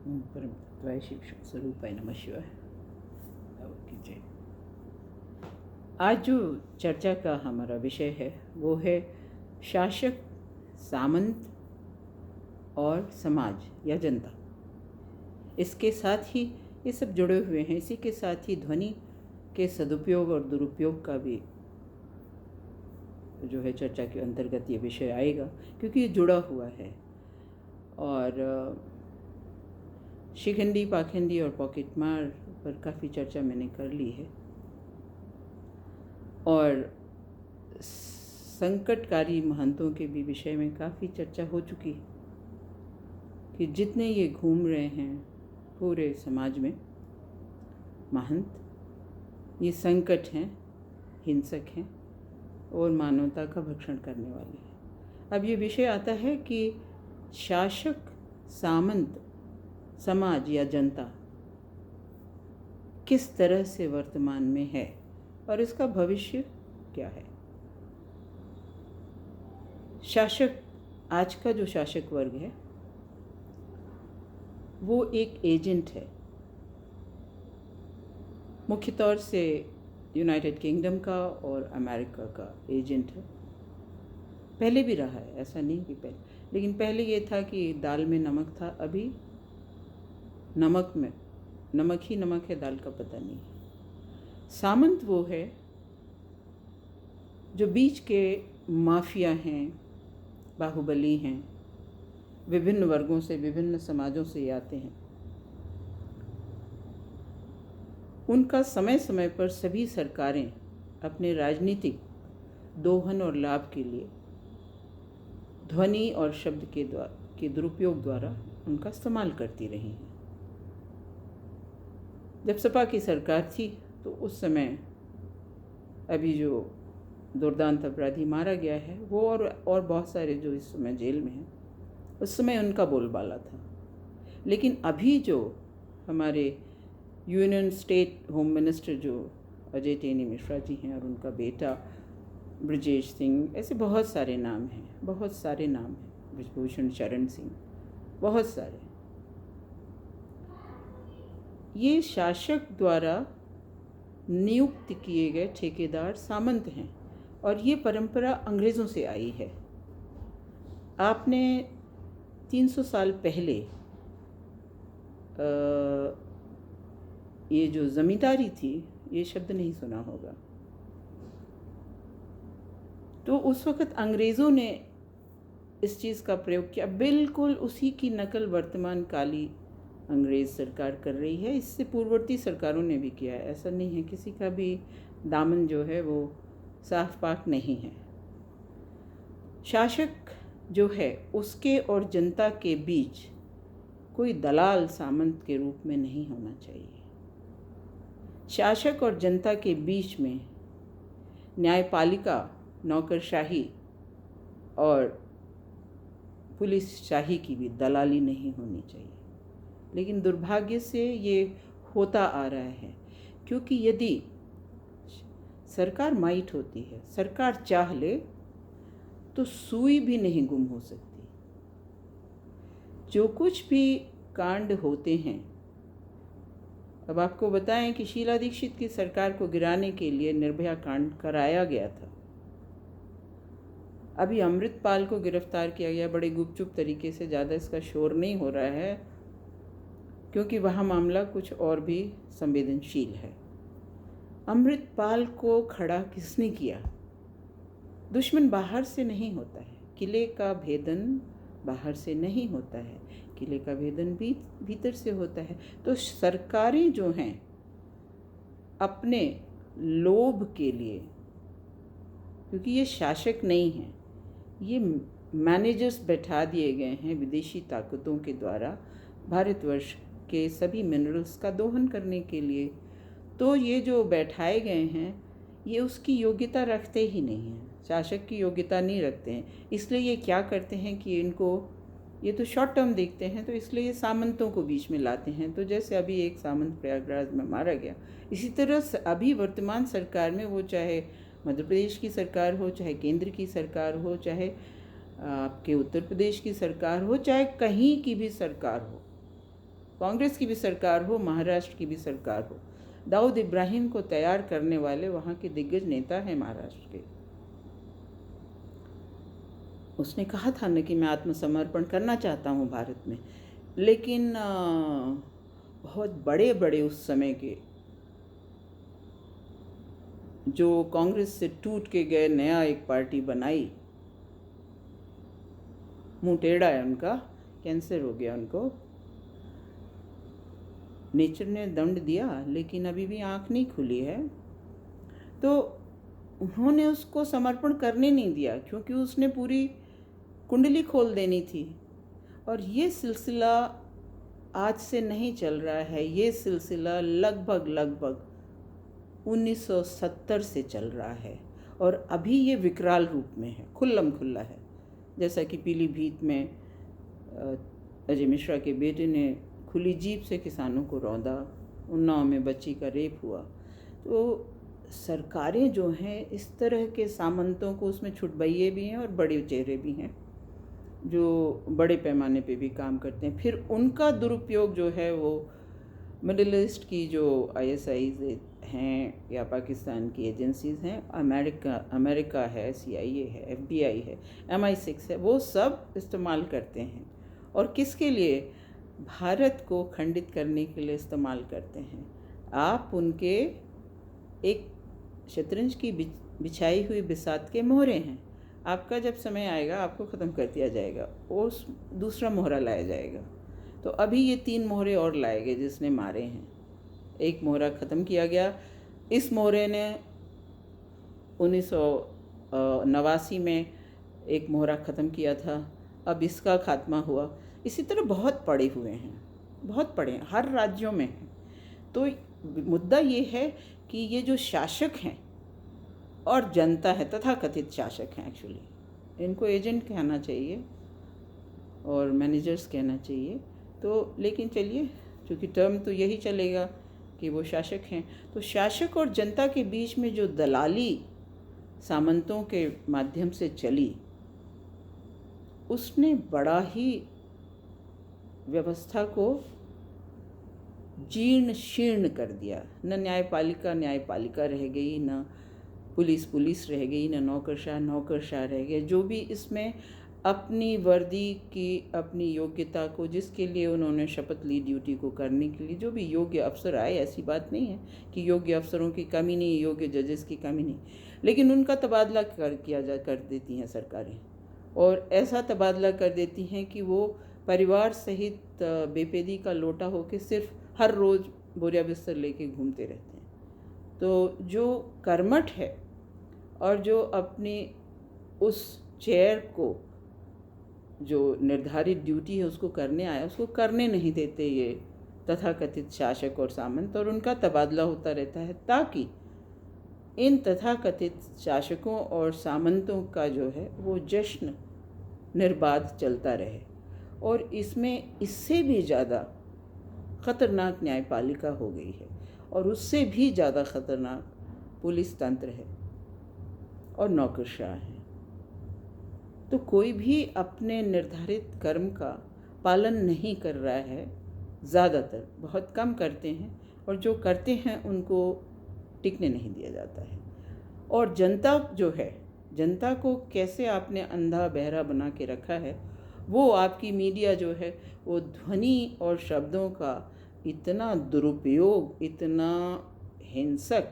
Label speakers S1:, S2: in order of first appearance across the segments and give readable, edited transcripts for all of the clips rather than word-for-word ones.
S1: परम तत्वाय शिव स्वरूपाय नमः शिवाय। कीजिए। आज जो चर्चा का हमारा विषय है वो है शासक, सामंत और समाज या जनता। इसके साथ ही ये सब जुड़े हुए हैं। इसी के साथ ही ध्वनि के सदुपयोग और दुरुपयोग का भी जो है चर्चा के अंतर्गत ये विषय आएगा, क्योंकि ये जुड़ा हुआ है। और शिखंडी, पाखंडी और पॉकेट मार पर काफ़ी चर्चा मैंने कर ली है। और संकटकारी महंतों के भी विषय में काफ़ी चर्चा हो चुकी है कि जितने ये घूम रहे हैं पूरे समाज में महंत, ये संकट हैं, हिंसक हैं और मानवता का भक्षण करने वाले हैं। अब ये विषय आता है कि शासक, सामंत, समाज या जनता किस तरह से वर्तमान में है और इसका भविष्य क्या है। शासक, आज का जो शासक वर्ग है वो एक एजेंट है, मुख्य तौर से यूनाइटेड किंगडम का और अमेरिका का एजेंट है। पहले भी रहा है, ऐसा नहीं कि पहले, लेकिन पहले ये था कि दाल में नमक था, अभी नमक में नमक ही नमक है, दाल का पता नहीं है। सामंत वो है जो बीच के माफिया हैं, बाहुबली हैं, विभिन्न वर्गों से, विभिन्न समाजों से आते हैं। उनका समय समय पर सभी सरकारें अपने राजनीतिक दोहन और लाभ के लिए ध्वनि और शब्द के दुरुपयोग द्वारा उनका इस्तेमाल करती रही हैं। जब सपा की सरकार थी तो उस समय अभी जो दुर्दांत अपराधी मारा गया है वो और बहुत सारे जो इस समय जेल में हैं, उस समय उनका बोलबाला था। लेकिन अभी जो हमारे यूनियन स्टेट होम मिनिस्टर जो अजय टेनी मिश्रा जी हैं और उनका बेटा ब्रजेश सिंह, ऐसे बहुत सारे नाम हैं, बहुत सारे नाम हैं, ब्रजभूषण शरण सिंह, बहुत सारे। ये शासक द्वारा नियुक्त किए गए ठेकेदार सामंत हैं और ये परंपरा अंग्रेज़ों से आई है। आपने 300 साल पहले ये जो ज़मींदारी थी, ये शब्द नहीं सुना होगा। तो उस वक़्त अंग्रेज़ों ने इस चीज़ का प्रयोग किया, बिल्कुल उसी की नकल वर्तमान काली अंग्रेज़ सरकार कर रही है। इससे पूर्ववर्ती सरकारों ने भी किया है, ऐसा नहीं है, किसी का भी दामन जो है वो साफ पाक नहीं है। शासक जो है उसके और जनता के बीच कोई दलाल सामंत के रूप में नहीं होना चाहिए। शासक और जनता के बीच में न्यायपालिका, नौकरशाही और पुलिस शाही की भी दलाली नहीं होनी चाहिए। लेकिन दुर्भाग्य से ये होता आ रहा है, क्योंकि यदि सरकार माइट होती है, सरकार चाह ले तो सुई भी नहीं गुम हो सकती। जो कुछ भी कांड होते हैं, अब आपको बताएं कि शीला दीक्षित की सरकार को गिराने के लिए निर्भया कांड कराया गया था। अभी अमृतपाल को गिरफ्तार किया गया बड़े गुपचुप तरीके से, ज़्यादा इसका शोर नहीं हो रहा है क्योंकि वहाँ मामला कुछ और भी संवेदनशील है। अमृतपाल को खड़ा किसने किया? दुश्मन बाहर से नहीं होता है, किले का भेदन बाहर से नहीं होता है, किले का भेदन भी भीतर से होता है। तो सरकारें जो हैं अपने लोभ के लिए, क्योंकि ये शासक नहीं हैं, ये मैनेजर्स बैठा दिए गए हैं विदेशी ताकतों के द्वारा भारतवर्ष के सभी मिनरल्स का दोहन करने के लिए, तो ये जो बैठाए गए हैं ये उसकी योग्यता रखते ही नहीं हैं, शासक की योग्यता नहीं रखते हैं। इसलिए ये क्या करते हैं कि इनको, ये तो शॉर्ट टर्म देखते हैं, तो इसलिए ये सामंतों को बीच में लाते हैं। तो जैसे अभी एक सामंत प्रयागराज में मारा गया, इसी तरह अभी वर्तमान सरकार में, वो चाहे मध्य प्रदेश की सरकार हो, चाहे केंद्र की सरकार हो, चाहे आपके उत्तर प्रदेश की सरकार हो, चाहे कहीं की भी सरकार हो, कांग्रेस की भी सरकार हो, महाराष्ट्र की भी सरकार हो, दाऊद इब्राहिम को तैयार करने वाले वहाँ के दिग्गज नेता हैं महाराष्ट्र के। उसने कहा था न कि मैं आत्मसमर्पण करना चाहता हूँ भारत में, लेकिन बहुत बड़े बड़े उस समय के जो कांग्रेस से टूट के गए, नया एक पार्टी बनाई, मुंह टेढ़ा है उनका, कैंसर हो गया उनको, नेचर ने दंड दिया, लेकिन अभी भी आँख नहीं खुली है। तो उन्होंने उसको समर्पण करने नहीं दिया, क्योंकि उसने पूरी कुंडली खोल देनी थी। और ये सिलसिला आज से नहीं चल रहा है, ये सिलसिला लगभग 1970 से चल रहा है, और अभी ये विकराल रूप में है, खुल्लम खुल्ला है। जैसा कि पीलीभीत में अजय मिश्रा के बेटे ने खुली जीप से किसानों को रौंदा, उन्नाव में बच्ची का रेप हुआ। तो सरकारें जो हैं इस तरह के सामंतों को, उसमें छुटभइये भी हैं और बड़े चेहरे भी हैं जो बड़े पैमाने पे भी काम करते हैं, फिर उनका दुरुपयोग जो है वो मिडिल ईस्ट की जो ISI हैं या पाकिस्तान की एजेंसीज़ हैं, अमेरिका है, CIA है, FBI है, MI6 है, वो सब इस्तेमाल करते हैं। और किसके लिए? भारत को खंडित करने के लिए इस्तेमाल करते हैं। आप उनके एक शतरंज की बिछाई हुई बिसात के मोहरे हैं। आपका जब समय आएगा आपको ख़त्म कर दिया जाएगा और दूसरा मोहरा लाया जाएगा। तो अभी ये 3 मोहरे और लाए गए जिसने मारे हैं। एक मोहरा ख़त्म किया गया। इस मोहरे ने 1989 में एक मोहरा ख़त्म किया था, अब इसका खात्मा हुआ। इसी तरह बहुत पड़े हुए हैं, बहुत पड़े हैं, हर राज्यों में हैं। तो मुद्दा ये है कि ये जो शासक हैं और जनता है, तथाकथित शासक हैं, एक्चुअली इनको एजेंट कहना चाहिए और मैनेजर्स कहना चाहिए। तो लेकिन चलिए, क्योंकि टर्म तो यही चलेगा कि वो शासक हैं, तो शासक और जनता के बीच में जो दलाली सामंतों के माध्यम से चली, उसने बड़ा ही व्यवस्था को जीर्ण शीर्ण कर दिया। न न्यायपालिका रह गई, न पुलिस रह गई, न नौकरशाह रह गए। जो भी इसमें अपनी वर्दी की, अपनी योग्यता को, जिसके लिए उन्होंने शपथ ली ड्यूटी को करने के लिए, जो भी योग्य अफसर आए, ऐसी बात नहीं है कि योग्य अफसरों की कमी नहीं, योग्य जजेस की कमी नहीं, लेकिन उनका तबादला कर देती हैं सरकारें, और ऐसा तबादला कर देती हैं कि वो परिवार सहित बेपेदी का लोटा होकर सिर्फ हर रोज़ बोरिया बिस्तर लेके घूमते रहते हैं। तो जो कर्मठ है और जो अपनी उस चेयर को, जो निर्धारित ड्यूटी है उसको करने आया, उसको करने नहीं देते ये तथाकथित शासक और सामंत, और उनका तबादला होता रहता है, ताकि इन तथाकथित शासकों और सामंतों का जो है वो जश्न निर्बाध चलता रहे। और इसमें इससे भी ज़्यादा ख़तरनाक न्यायपालिका हो गई है, और उससे भी ज़्यादा ख़तरनाक पुलिस तंत्र है और नौकरशाह हैं। तो कोई भी अपने निर्धारित कर्म का पालन नहीं कर रहा है, ज़्यादातर, बहुत कम करते हैं, और जो करते हैं उनको टिकने नहीं दिया जाता है। और जनता जो है, जनता को कैसे आपने अंधा बहरा बना के रखा है, वो आपकी मीडिया जो है वो ध्वनि और शब्दों का इतना दुरुपयोग, इतना हिंसक,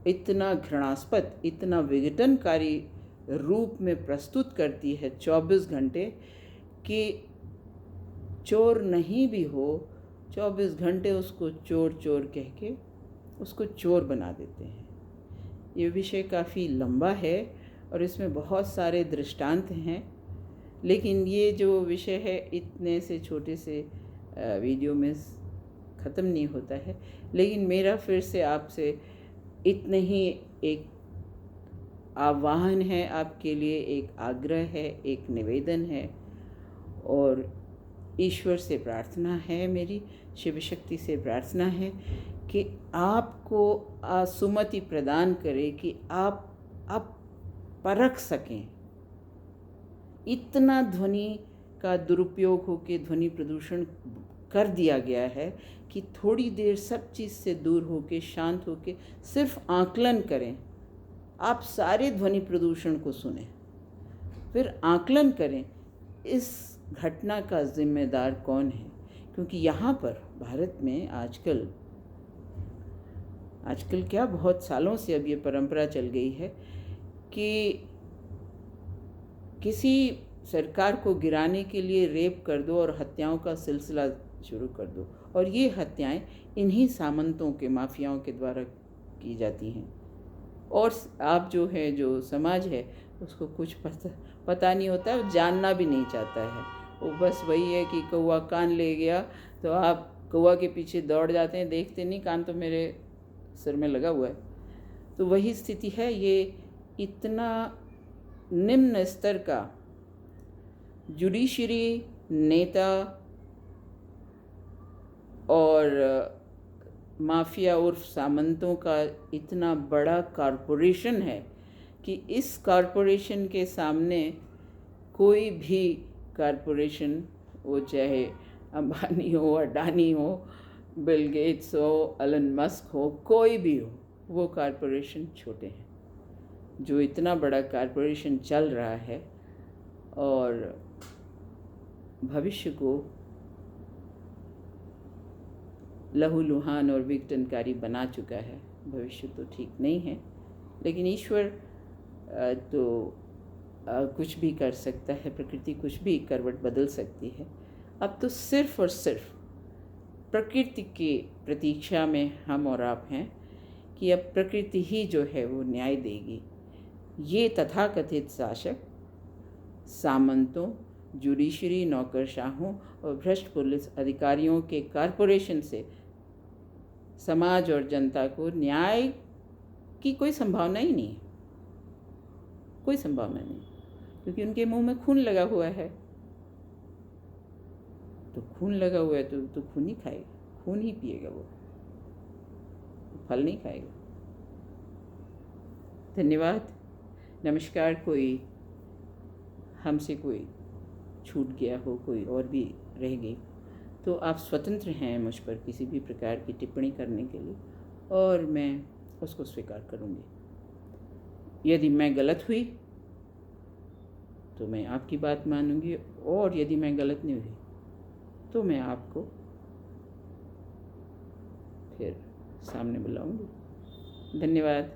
S1: इतना घृणास्पद, इतना विघटनकारी रूप में प्रस्तुत करती है 24 घंटे, कि चोर नहीं भी हो 24 घंटे उसको चोर चोर कह के उसको चोर बना देते हैं। ये विषय काफ़ी लंबा है और इसमें बहुत सारे दृष्टांत हैं, लेकिन ये जो विषय है इतने से छोटे से वीडियो में ख़त्म नहीं होता है। लेकिन मेरा फिर से आपसे इतने ही एक आह्वान है, आपके लिए एक आग्रह है, एक निवेदन है, और ईश्वर से प्रार्थना है, मेरी शिव शक्ति से प्रार्थना है कि आपको सुमति प्रदान करे कि आप परख सकें। इतना ध्वनि का दुरुपयोग हो के ध्वनि प्रदूषण कर दिया गया है कि थोड़ी देर सब चीज़ से दूर होके, शांत होके सिर्फ आकलन करें। आप सारे ध्वनि प्रदूषण को सुनें, फिर आकलन करें इस घटना का जिम्मेदार कौन है। क्योंकि यहाँ पर भारत में आजकल क्या, बहुत सालों से अब ये परंपरा चल गई है कि किसी सरकार को गिराने के लिए रेप कर दो और हत्याओं का सिलसिला शुरू कर दो, और ये हत्याएं इन्हीं सामंतों के, माफियाओं के द्वारा की जाती हैं। और आप जो समाज है उसको कुछ पता नहीं होता है, जानना भी नहीं चाहता है। वो बस वही है कि कौवा कान ले गया तो आप कौवा के पीछे दौड़ जाते हैं, देखते नहीं कान तो मेरे सिर में लगा हुआ है। तो वही स्थिति है। ये इतना निम्न स्तर का जुडिशरी नेता और माफिया उर्फ सामंतों का इतना बड़ा कॉरपोरेशन है कि इस कॉरपोरेशन के सामने कोई भी कॉरपोरेशन, वो चाहे अंबानी हो, अडानी हो, बिल गेट्स हो, एलन मस्क हो, कोई भी हो, वो कॉरपोरेशन छोटे हैं। जो इतना बड़ा कॉरपोरेशन चल रहा है और भविष्य को लहूलुहान और विघटनकारी बना चुका है। भविष्य तो ठीक नहीं है, लेकिन ईश्वर तो कुछ भी कर सकता है, प्रकृति कुछ भी करवट बदल सकती है। अब तो सिर्फ और सिर्फ प्रकृति की प्रतीक्षा में हम और आप हैं कि अब प्रकृति ही जो है वो न्याय देगी। ये तथाकथित शासक सामंतों, जुडिशरी नौकरशाहों और भ्रष्ट पुलिस अधिकारियों के कॉरपोरेशन से समाज और जनता को न्याय की कोई संभावना ही नहीं है, कोई संभावना नहीं, क्योंकि उनके मुंह में खून लगा हुआ है। तो खून लगा हुआ है तो खून ही खाएगा, खून ही पिएगा, वो फल नहीं खाएगा। धन्यवाद, नमस्कार। कोई हमसे कोई छूट गया हो, कोई और भी रह गई, तो आप स्वतंत्र हैं मुझ पर किसी भी प्रकार की टिप्पणी करने के लिए, और मैं उसको स्वीकार करूँगी। यदि मैं गलत हुई तो मैं आपकी बात मानूंगी, और यदि मैं गलत नहीं हुई तो मैं आपको फिर सामने बुलाऊंगी। धन्यवाद।